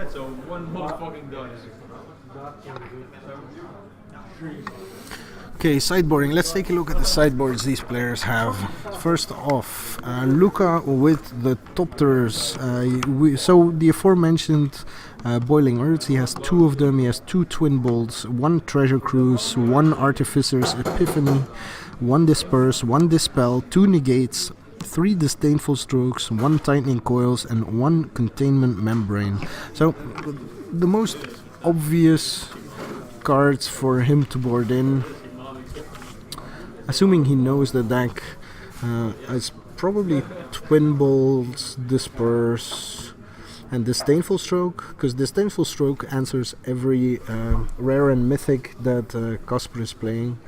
So one motherfucking dice. Okay, sideboarding. Let's take a look at the sideboards these players have. First off, Luca with the Thopters. So the aforementioned Boiling Earths, he has 2 of them. He has 2 Twin Bolts, 1 Treasure Cruise, 1 Artificer's Epiphany, 1 Disperse, 1 Dispel, 2 Negates, 3 Disdainful Strokes, 1 Tightening Coils, and 1 Containment Membrane. So the most obvious cards for him to board in, assuming he knows the deck, is probably Twin Bolts, Disperse, and Disdainful Stroke, because Disdainful Stroke answers every rare and mythic that Kasper is playing.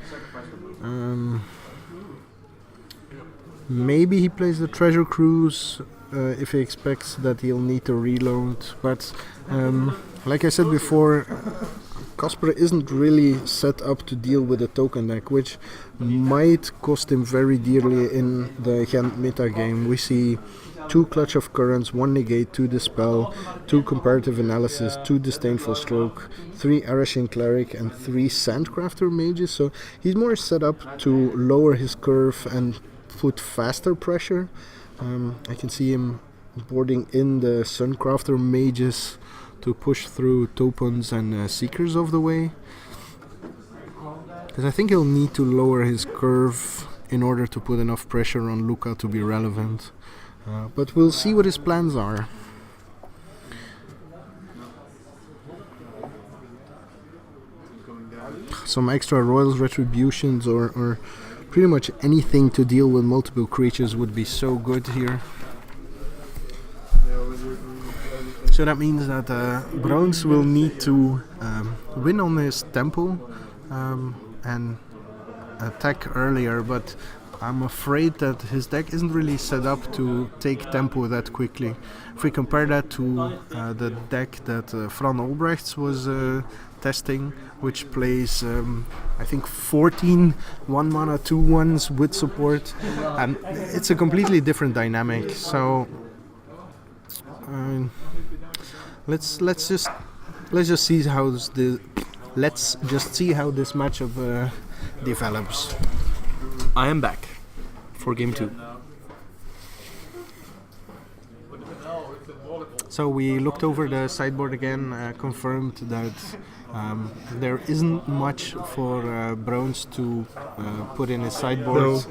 Maybe he plays the Treasure Cruise if he expects that he'll need to reload, but like I said before, Kasper isn't really set up to deal with a token deck, which might cost him very dearly in the Gent meta game. We see 2 Clutch of Currents, 1 Negate, 2 Dispel, 2 Comparative Analysis, 2 Disdainful Stroke, 3 Arashing Cleric, and 3 Sandcrafter Mages. So he's more set up to lower his curve and put faster pressure. I can see him boarding in the Suncrafter Mages to push through Topons and Seekers of the Way, because I think he'll need to lower his curve in order to put enough pressure on Luca to be relevant. But we'll see what his plans are. Some extra Royals Retributions or pretty much anything to deal with multiple creatures would be so good here. So that means that Brauns will need to win on his tempo and attack earlier, but I'm afraid that his deck isn't really set up to take tempo that quickly. If we compare that to the deck that Fran Olbrechts was testing, which plays I think 14 1-mana 2/1s with support, and it's a completely different dynamic. So let's just see how this matchup develops. I am back for game 2. So we looked over the sideboard again, confirmed that there isn't much for Brauns to put in his sideboard,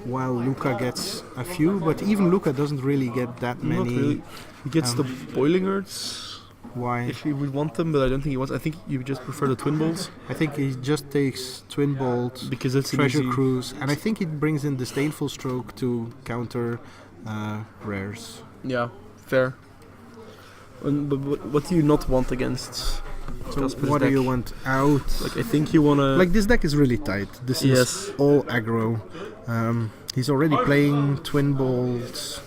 while Luca gets a few, but even Luca doesn't really get that many. Not really. He gets the Boiling Earths. Why? If he would want them, but I don't think he wants. I think you just prefer the Twin Bolts. I think he just takes Twin Bolt, because it's Treasure Cruise, and I think he brings in Disdainful Stroke to counter rares. Yeah, fair. But what do you not want against? So Kasper's what deck? do you want out? Like, I think you wanna. Like, this deck is really tight. This is all aggro. He's already playing Twin Bolts.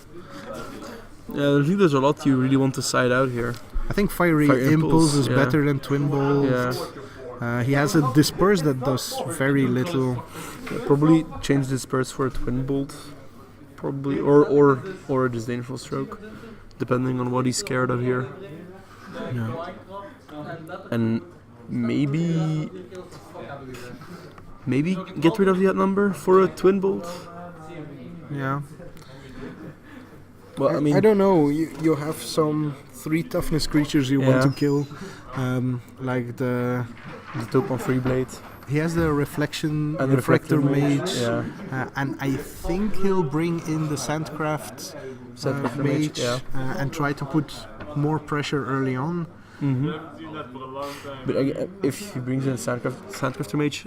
Yeah, I think there's a lot you really want to side out here. I think Fiery Impulse is better than Twin Bolt. Yeah. He has a Disperse that does very little. Probably change Disperse for a Twin Bolt. Probably, or a Disdainful Stroke, depending on what he's scared of here. Yeah. And maybe get rid of the outnumber for a Twin Bolt. Yeah. Well, I mean, I don't know. You have some 3 toughness creatures you want to kill, like the Topon Free Blade. He has the Reflection And Refractor Refractor Mage, yeah. And I think he'll bring in the Sandcraft Mage, and try to put more pressure early on. Mm-hmm. But if he brings in Sandcrafter Mage,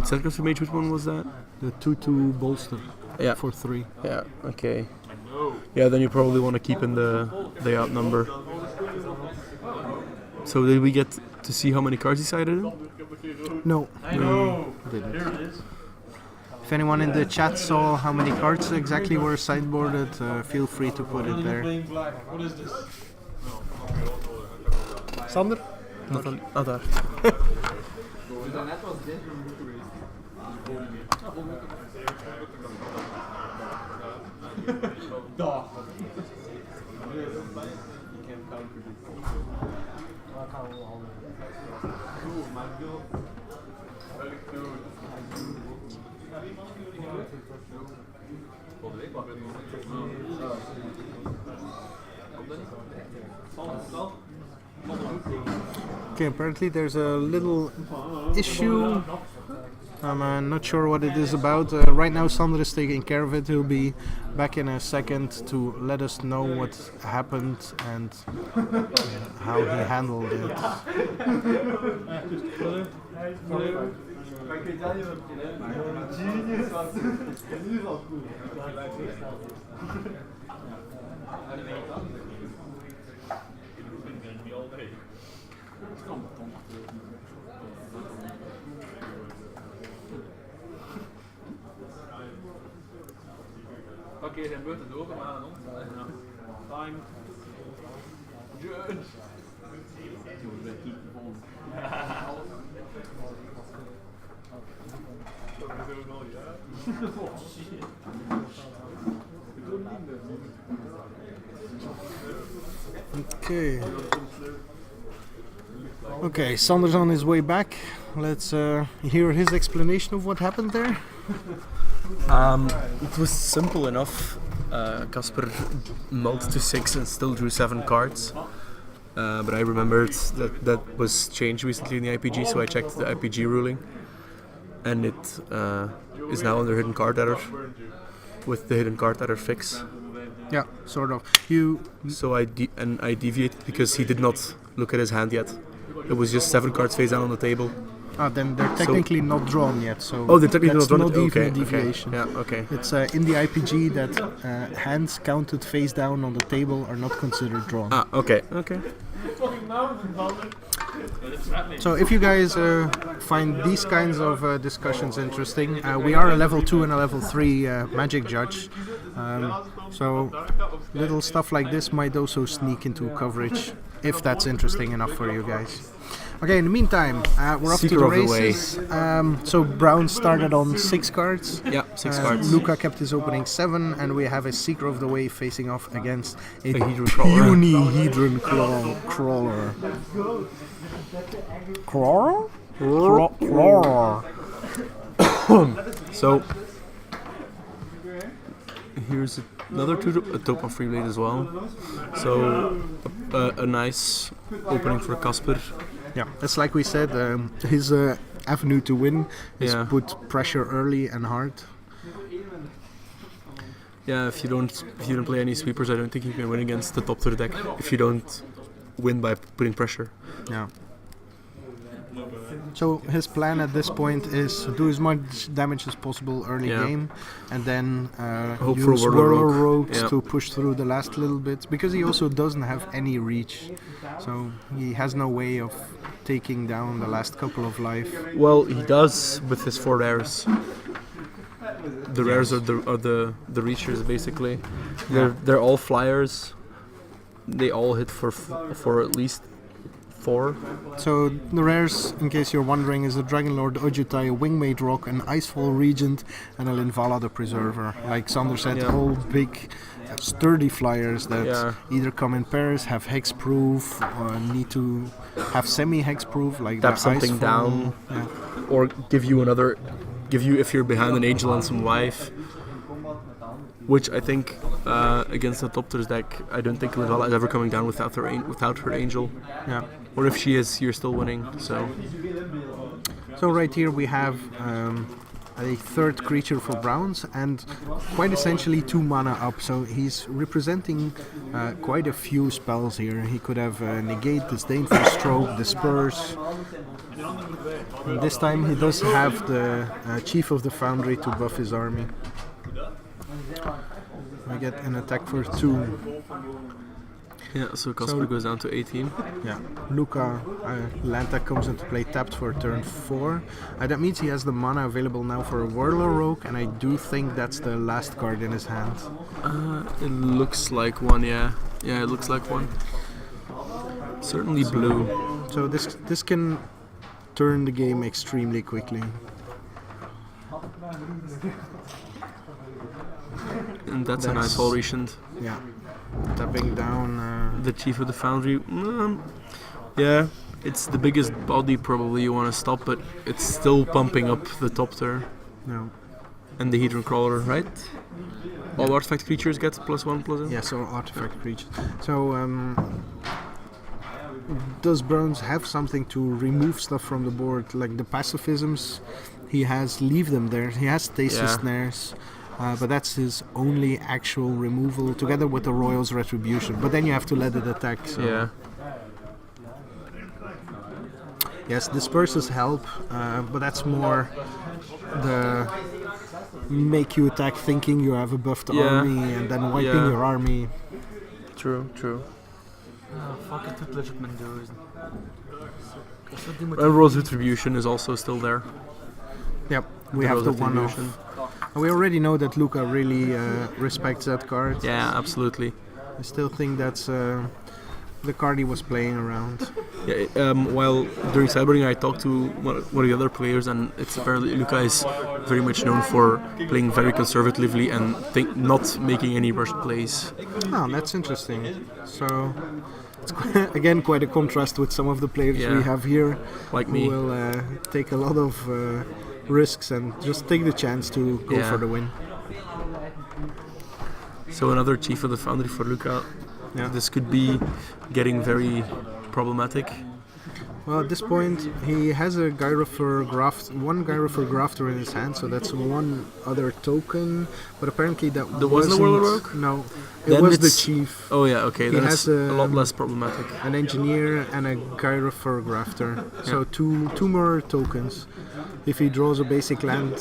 Sandcrafter Mage, which one was that? The 2/2 bolster. Yeah. For 3. Yeah. Okay. Yeah, then you probably want to keep in the outnumber. So did we get to see how many cards he sided in? No. Didn't. If anyone in the chat saw how many cards exactly were sideboarded, feel free to put it there. Sander? Not daar. Okay, apparently there's a little issue. I'm not sure what it is about. Right now Sander is taking care of it. He'll be back in a second to let us know what happened and how he handled it. Oké, zijn beurt is over, maar aan ons. Time. Judge. Okay. Okay, Sander's on his way back. Let's hear his explanation of what happened there. It was simple enough. Kasper mulled to 6 and still drew 7 cards. But I remembered that was changed recently in the IPG, so I checked the IPG ruling. And it is now under hidden card error, with the hidden card error fix. Yeah, sort of. So I deviated because he did not look at his hand yet. It was just 7 cards face down on the table. Then they're technically not drawn yet, so they're technically that's not drawn. not even Okay, a deviation. Okay. Yeah, okay. It's in the IPG that hands counted face down on the table are not considered drawn. Okay. So if you guys find these kinds of discussions interesting, we are a level 2 and a level 3 Magic judge. So little stuff like this might also sneak into coverage if that's interesting enough for you guys. Okay, in the meantime, we're off to the races. So Brauns started on 6 cards. Yeah, 6 cards. Luca kept his opening 7, and we have a Seeker of the Way facing off against a Hedron Crawler. Uni-Hedron Crawler. Crawler? So here's another Thopter free blade as well. So a nice opening for Kasper. Yeah, it's like we said, his avenue to win is put pressure early and hard. Yeah, if you don't play any sweepers, I don't think you can win against the Thopter deck if you don't win by putting pressure. Yeah. So his plan at this point is do as much damage as possible early game, and then hope use for Whirler Rogue. Rogues to push through the last little bit, because he also doesn't have any reach, so he has no way of taking down the last couple of life. Well, he does with his 4 rares. The rares are the reachers basically. They're all flyers. They all hit for at least 4. So the rares, in case you're wondering, is a Dragonlord Ojutai, a Wingmate Rock, an Icefall Regent, and a Linvala the Preserver. Like Sander said, all big, sturdy flyers that either come in pairs, have hexproof, or need to have semi-hexproof, like tap the something Icefall, down, or give you if you're behind an Angel and some life. Which I think against the Thopters deck, I don't think Linvala is ever coming down without her Angel. Yeah. Or if she is, you're still winning. So right here we have a third creature for Brauns, and quite essentially 2 mana up. So he's representing quite a few spells here. He could have Negate, Disdainful Stroke, Disperse. And this time he does have the Chief of the Foundry to buff his army. I get an attack for 2. yeah, so Kasper goes down to 18. Yeah, Luca, Lanta comes into play tapped for turn 4. That means he has the mana available now for a Whirler Rogue, and I do think that's the last card in his hand. It looks like one, yeah. Yeah, it looks like one. Certainly blue. So this can turn the game extremely quickly. And that's a nice all recent. Yeah, tapping down the Chief of the Foundry. Yeah, it's the biggest body probably you want to stop, but it's still pumping up the Thopter. No. And the Hedron Crawler, right? All artifact creatures get +1/+1? Yeah, so artifact creatures. So, does Brauns have something to remove stuff from the board? Like the pacifisms, he has, leave them there. He has stasis snares, but that's his only actual removal, together with the Royal's Retribution. But then you have to let it attack. So. Yeah. Yes, disperses help, but that's more the make you attack thinking you have a buffed army and then wiping your army. True. Fuck it, dat blijf ik mijn doos. And Royal's Retribution is also still there. Yep, we have the one off. We already know that Luca really respects that card. Yeah, absolutely. I still think that's the card he was playing around. Yeah, while during Cybering I talked to one of the other players, and it's apparently Luca is very much known for playing very conservatively and not making any rushed plays. Oh, that's interesting. So it's again quite a contrast with some of the players we have here, like who me. will take a lot of risks and just take the chance to go for the win. So another Chief of the Foundry for Luca. Yeah. This could be getting very problematic. Well, at this point, he has a one Gyrophor Grafter in his hand, so that's one other token. But apparently that wasn't a Whirler Rogue? No, it Then was the Chief. Oh yeah, okay, He then has it's a lot less problematic. An Engineer and a Gyrophor Grafter. So two more tokens. If he draws a basic land,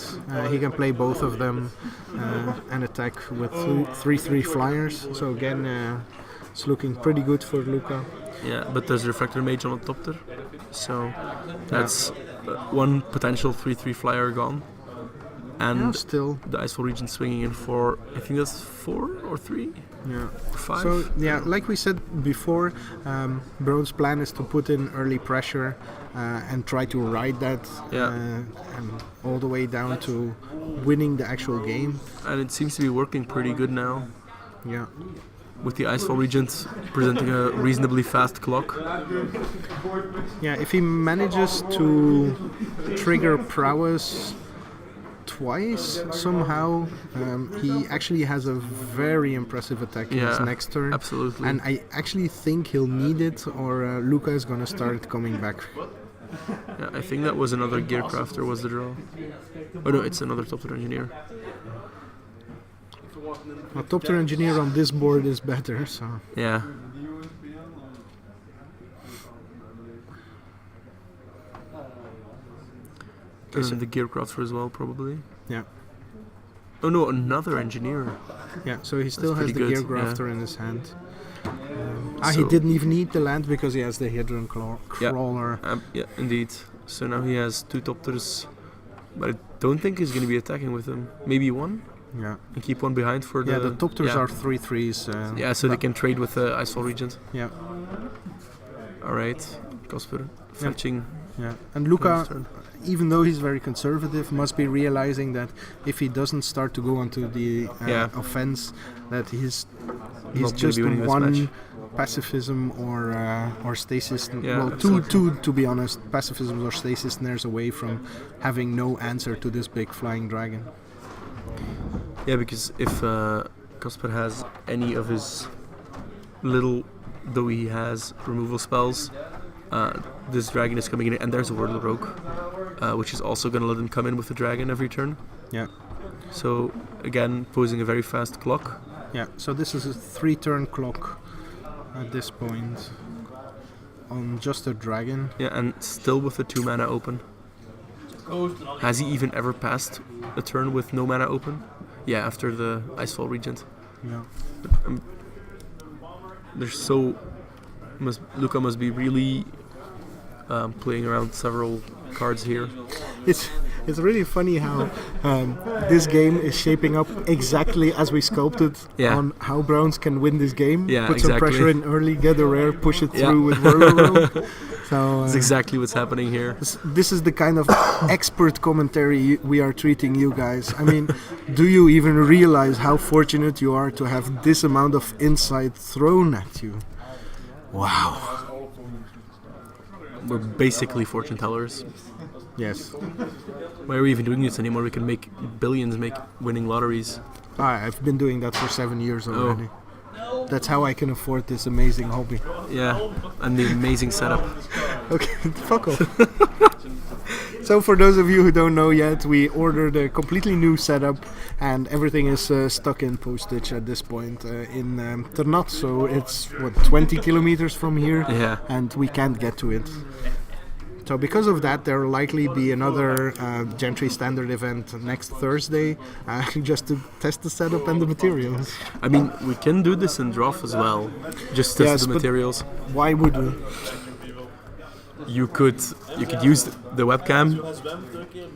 he can play both of them and attack with 3/3 flyers. So again, it's looking pretty good for Luca. Yeah, but there's Refractor Mage on the Thopter, so that's one potential 3/3 flyer gone. And still the Icefall Region swinging in for, I think that's 4 or 3? Yeah. 5? So, like we said before, Brauns' plan is to put in early pressure and try to ride that and all the way down to winning the actual game. And it seems to be working pretty good now. Yeah. With the Icefall Regent presenting a reasonably fast clock. Yeah, if he manages to trigger prowess twice somehow, he actually has a very impressive attack in his next turn. Absolutely. And I actually think he'll need it, or Luca is gonna start coming back. Yeah, I think that was another Gearcrafter was the draw. Oh no, it's another Thopter Engineer. A Thopter Engineer on this board is better, so... Yeah. And the Gearcrafter as well, probably. Yeah. Oh no, another Engineer. Yeah, so he still has the Gearcrafter in his hand. So he didn't even need the land because he has the Hedron Crawler. Yeah, indeed. So now he has 2 Thopters, but I don't think he's going to be attacking with them. Maybe one? Yeah. And keep one behind for the... Yeah, the Thopters are 3/3s. So they can trade with the Icefall Regent. Yeah. Alright, Kasper fetching. Yeah, and Luca, even though he's very conservative, must be realizing that if he doesn't start to go onto the offense, that he's just one pacifism or stasis. Well, two to be honest, pacifisms or stasis snares away from having no answer to this big flying dragon. Yeah, because if Kasper has any of his little, though he has removal spells, this dragon is coming in, and there's a Whirler Rogue, which is also going to let him come in with the dragon every turn. Yeah. So again, posing a very fast clock. Yeah. So this is a 3-turn clock at this point on just a dragon. Yeah, and still with the 2 mana open. Has he even ever passed a turn with no mana open? Yeah, after the Icefall Regent. Yeah. Luca must be really playing around several cards here. It's really funny how this game is shaping up exactly as we sculpted on how Brauns can win this game. Yeah, Put some pressure in early, get a rare, push it through with Whirler Rogue. So that's exactly what's happening here. This is the kind of expert commentary we are treating you guys. I mean, do you even realize how fortunate you are to have this amount of insight thrown at you? Wow. We're basically fortune tellers. Yes. Why are we even doing this anymore? We can make billions winning lotteries. I've been doing that for 7 years already. That's how I can afford this amazing hobby. Yeah, and the amazing setup. Okay, fuck off. So for those of you who don't know yet, we ordered a completely new setup and everything is stuck in postage at this point in Ternat. So it's, 20 kilometers from here, Yeah. and we can't get to it. So because of that, there will likely be another Gentry standard event next Thursday, just to test the setup and the materials. I mean, we can do this in Droff as well. Just test Yes, the but materials. why would we? You could use the webcam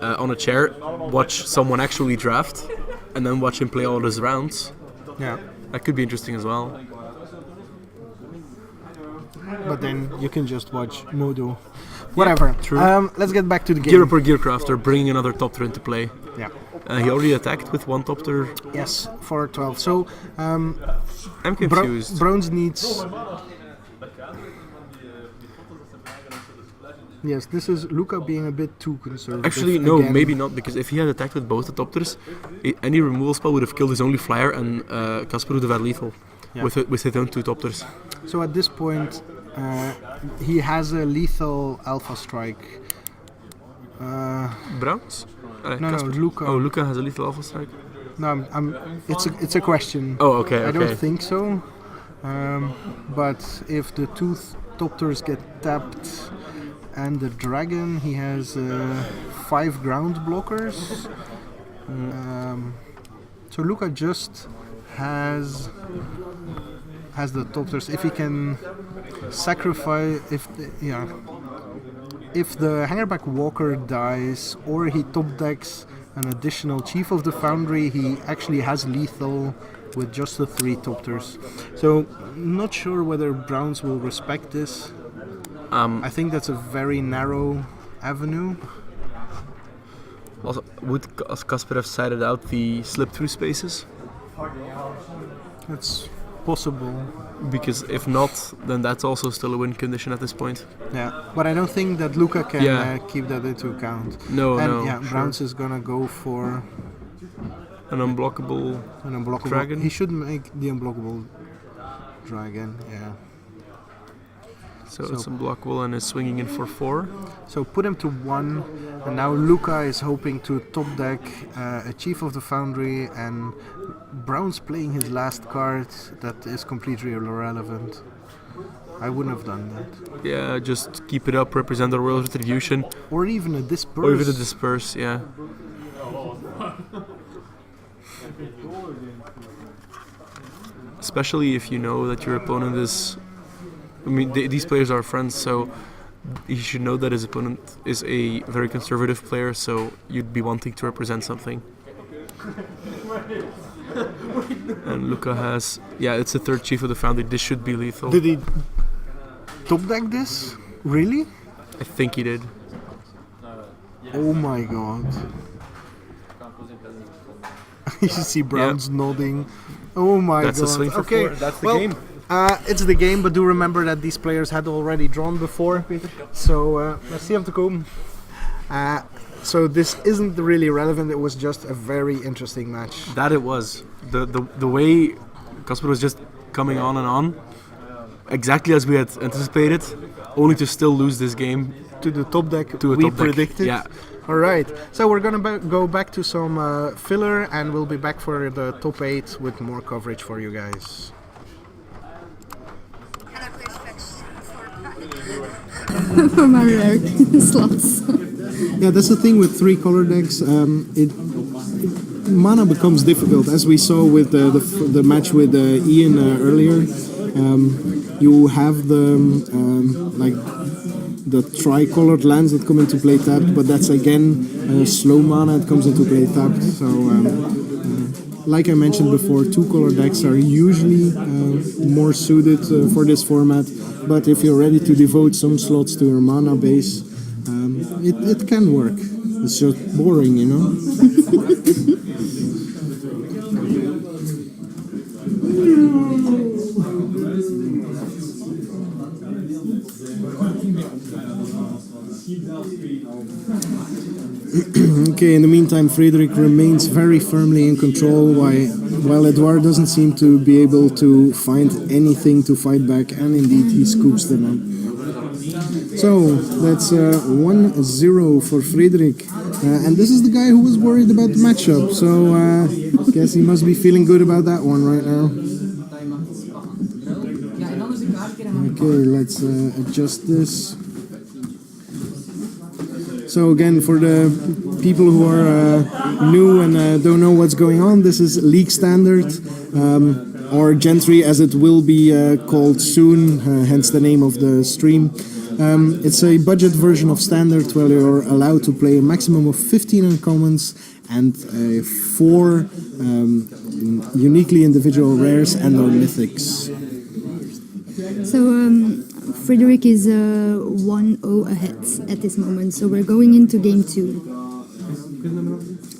on a chair, watch someone actually draft, and then watch him play all his rounds. Yeah. That could be interesting as well. But then you can just watch Modo. Whatever. True. Let's get back to the game. Gear Up or Gearcrafter, bringing another Thopter into play. Yeah. He already attacked with one Thopter. Yes, for 12. So I'm confused. Brauns needs. Yes, this is Luca being a bit too conservative. Actually, no, again. maybe not, because if he had attacked with both the Thopters, any removal spell would have killed his only flyer, and Kasper would have had lethal with his own 2 Thopters. So at this point, he has a lethal Alpha Strike. Brauns? No, Luca. Oh, Luca has a lethal Alpha Strike? No, it's a question. Oh, okay, I don't think so. But if the 2 Thopters get tapped and the dragon, he has 5 ground blockers. So Luca just has the Thopters. If he can sacrifice, if the Hangerback Walker dies or he top decks an additional Chief of the Foundry, he actually has lethal with just the 3 Thopters. So not sure whether Brauns will respect this. I think that's a very narrow avenue. Also, would Kasper have sided out the slip-through spaces? It's possible. Because if not, then that's also still a win condition at this point. Yeah, but I don't think that Luca can keep that into account. No, Brauns is gonna go for an unblockable dragon. He should make the unblockable dragon. Yeah. So it's unblockable and is swinging in for 4. So put him to 1, and now Luca is hoping to top deck a Chief of the Foundry, and Brauns playing his last card that is completely irrelevant. I wouldn't have done that. Yeah, just keep it up, represent the Royal Retribution. Or even a Disperse. Or even a Disperse, yeah. Especially if you know that your opponent is... I mean, these players are friends, so you should know that his opponent is a very conservative player, so you'd be wanting to represent something. And Luca has... Yeah, it's the 3rd Chief of the Foundry. This should be lethal. Did he top deck this? Really? I think he did. Oh my god. You see Brauns nodding. Oh my god. That's a swing for 4. That's the game. It's the game, but do remember that these players had already drawn before. So let's see him to come. So this isn't really relevant. It was just a very interesting match. That it was. The way Kasper was just coming on and on, exactly as we had anticipated, only to still lose this game to the top deck we predicted. Yeah. All right. So we're gonna go back to some filler, and we'll be back for the top 8 with more coverage for you guys. For my rare slots. Yeah, that's the thing with 3 color decks. Mana becomes difficult, as we saw with the match with Ian earlier. You have the tri-colored lands that come into play tapped, but that's again slow mana that comes into play tapped. So, like I mentioned before, 2 color decks are usually more suited for this format. But if you're ready to devote some slots to your mana base, it can work. It's just boring, you know? Okay, in the meantime, Frederick remains very firmly in control, while Edouard doesn't seem to be able to find anything to fight back, and indeed he scoops them up. So that's 1-0 for Frederick, and this is the guy who was worried about the matchup, so I guess he must be feeling good about that one right now. Okay, let's adjust this. So again, for the people who are new and don't know what's going on, this is League Standard, or Gentry as it will be called soon, hence the name of the stream. It's a budget version of Standard where you're allowed to play a maximum of 15 uncommons and 4 uniquely individual rares and or mythics. So Frederick is 1-0 ahead at this moment, so we're going into game 2.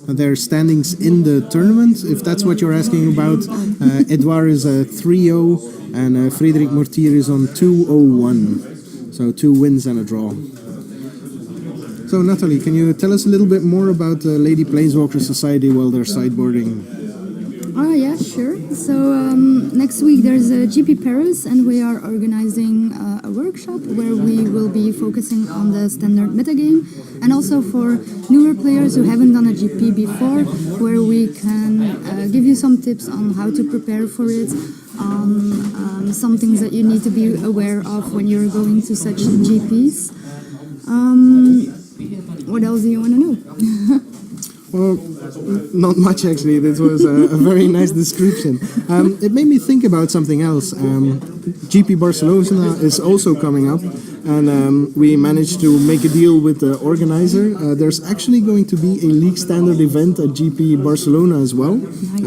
Their standings in the tournament, if that's what you're asking about, Edouard is 3-0 and Frederick Mortier is on 2-0-1. So 2 wins and a draw. So Natalie, can you tell us a little bit more about Lady Planeswalker Society while they're sideboarding? Oh yeah, sure. So next week there's a GP Paris, and we are organizing a workshop where we will be focusing on the standard metagame, and also for newer players who haven't done a GP before, where we can give you some tips on how to prepare for it, some things that you need to be aware of when you're going to such GPs. What else do you want to know? Well, not much actually. This was a very nice description. It made me think about something else. GP Barcelona is also coming up, and we managed to make a deal with the organizer. There's actually going to be a League Standard event at GP Barcelona as well.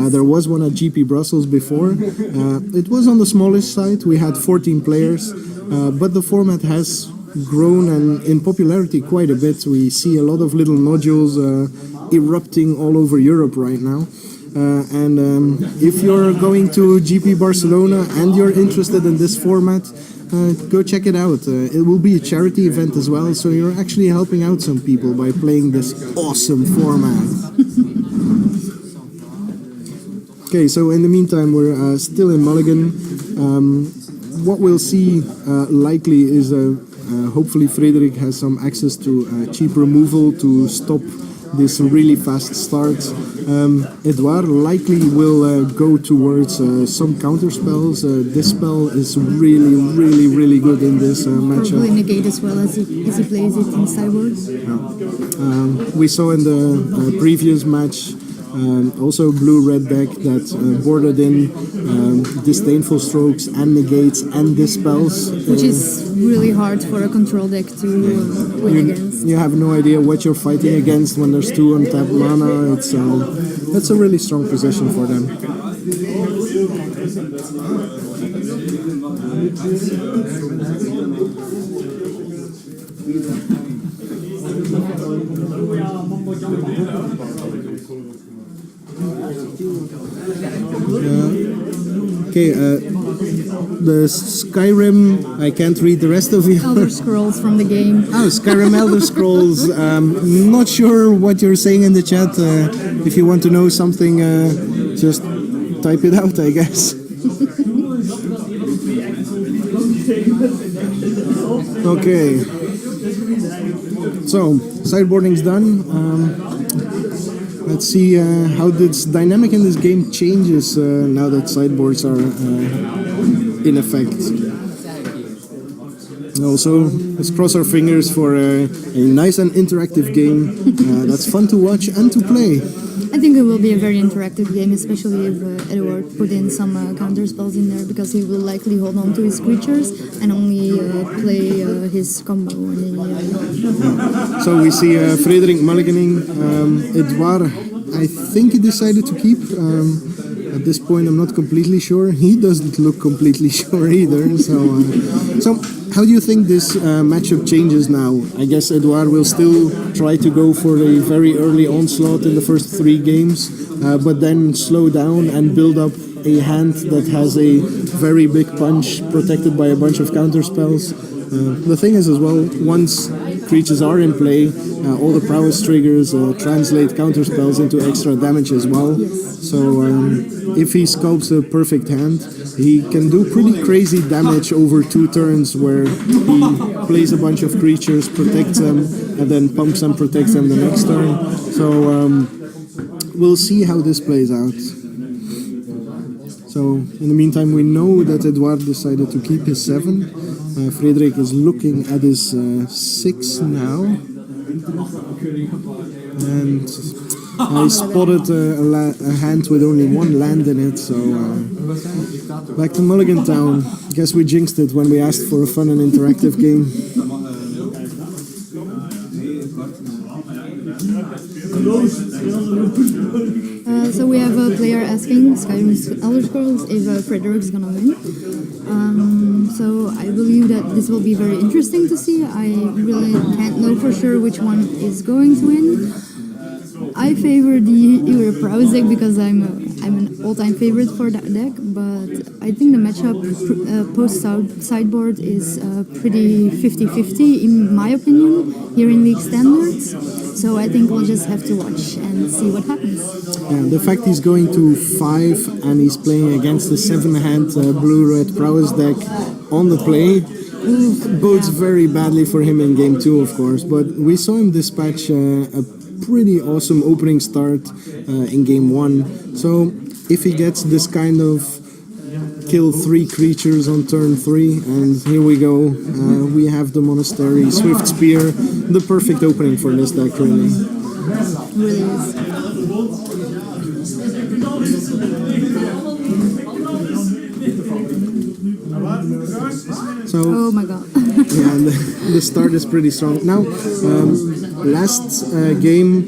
There was one at GP Brussels before. It was on the smallest side. We had 14 players, but the format has grown and in popularity quite a bit. We see a lot of little modules erupting all over Europe right now. If you're going to GP Barcelona and you're interested in this format, go check it out. It will be a charity event as well, so you're actually helping out some people by playing this awesome format. Okay, so in the meantime, we're still in Mulligan. What we'll see likely is hopefully Frederick has some access to cheap removal to stop this really fast start. Edouard likely will go towards some counter spells. This spell is really good in this matchup. Probably negate as well as he plays it in sideboard. We saw in the previous match also blue-red deck that boarded in disdainful strokes and negates and dispels. Which is really hard for a control deck to win against. You have no idea what you're fighting against when there's 2 untapped mana. That's a really strong position for them. Okay, the Skyrim, I can't read the rest of it. Elder Scrolls from the game. Oh, Skyrim Elder Scrolls. Not sure what you're saying in the chat. If you want to know something, just type it out, I guess. Okay. So, sideboarding's done. Let's see how this dynamic in this game changes now that sideboards are in effect. Also, let's cross our fingers for a nice and interactive game that's fun to watch and to play. I think it will be a very interactive game, especially if Edouard put in some counter spells in there, because he will likely hold on to his creatures and only play his combo. So we see Frederick mulliganing. Edouard, I think he decided to keep. At this point, I'm not completely sure. He doesn't look completely sure either. So how do you think this matchup changes now? I guess Edouard will still try to go for a very early onslaught in the first 3 games, but then slow down and build up a hand that has a very big punch protected by a bunch of counter spells. The thing is as well, once creatures are in play, all the prowess triggers translate counter spells into extra damage as well. So if he sculpts a perfect hand, he can do pretty crazy damage over 2 turns, where he plays a bunch of creatures, protects them, and then pumps and protects them the next turn. So we'll see how this plays out. So in the meantime, we know that Edouard decided to keep his 7. Frederik is looking at his 6 now. And I spotted a hand with only 1 land in it, so back to Mulligan Town. Guess we jinxed it when we asked for a fun and interactive game. So we have a player asking Skyrim's Elder Scrolls if Frederik's gonna win. So I believe that this will be very interesting to see. I really can't know for sure which one is going to win. I favor the Igor Brauns deck because I'm an all-time favorite for that deck, but I think the matchup post-sideboard is pretty 50-50 in my opinion here in League Standards. So I think we'll just have to watch and see what happens. Yeah, the fact he's going to 5 and he's playing against the 7-hand blue-red prowess deck on the play bodes very badly for him in game 2, of course. But we saw him dispatch a pretty awesome opening start in game 1. So if he gets this kind of kill 3 creatures on turn 3, and here we go, we have the Monastery Swift Spear, the perfect opening for this deck, really. Really is. So, oh my god. yeah, the start is pretty strong. Now, last game,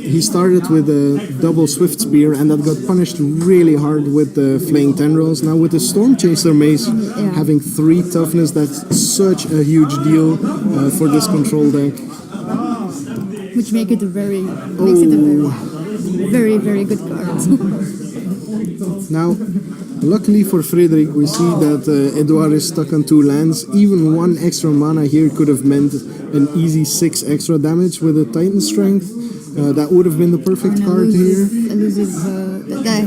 he started with a double Swift Spear, and that got punished really hard with the Flaying Tendrils. Now, with the Storm Chaser Mace having 3 toughness, that's such a huge deal for this control deck. Which makes it a very very good card. Now, luckily for Frederik, we see that Edouard is stuck on 2 lands. Even 1 extra mana here could have meant an easy 6 extra damage with a Titan Strength. That would have been the perfect card here. Elusive,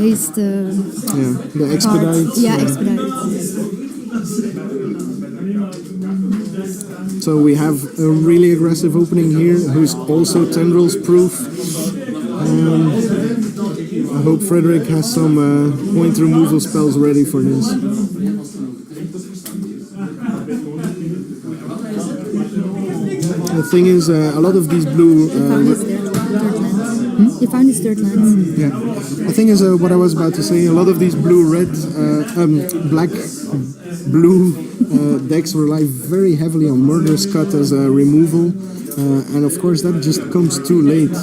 haste. The Expedite. Expedite. So we have a really aggressive opening here, who's also Tendrils proof. I hope Frederik has some point removal spells ready for this. The thing is, a lot of these blue... He found his third lands. Yeah. The thing is, what I was about to say, a lot of these blue decks rely very heavily on Murderous Cut as a removal. And of course that just comes too late.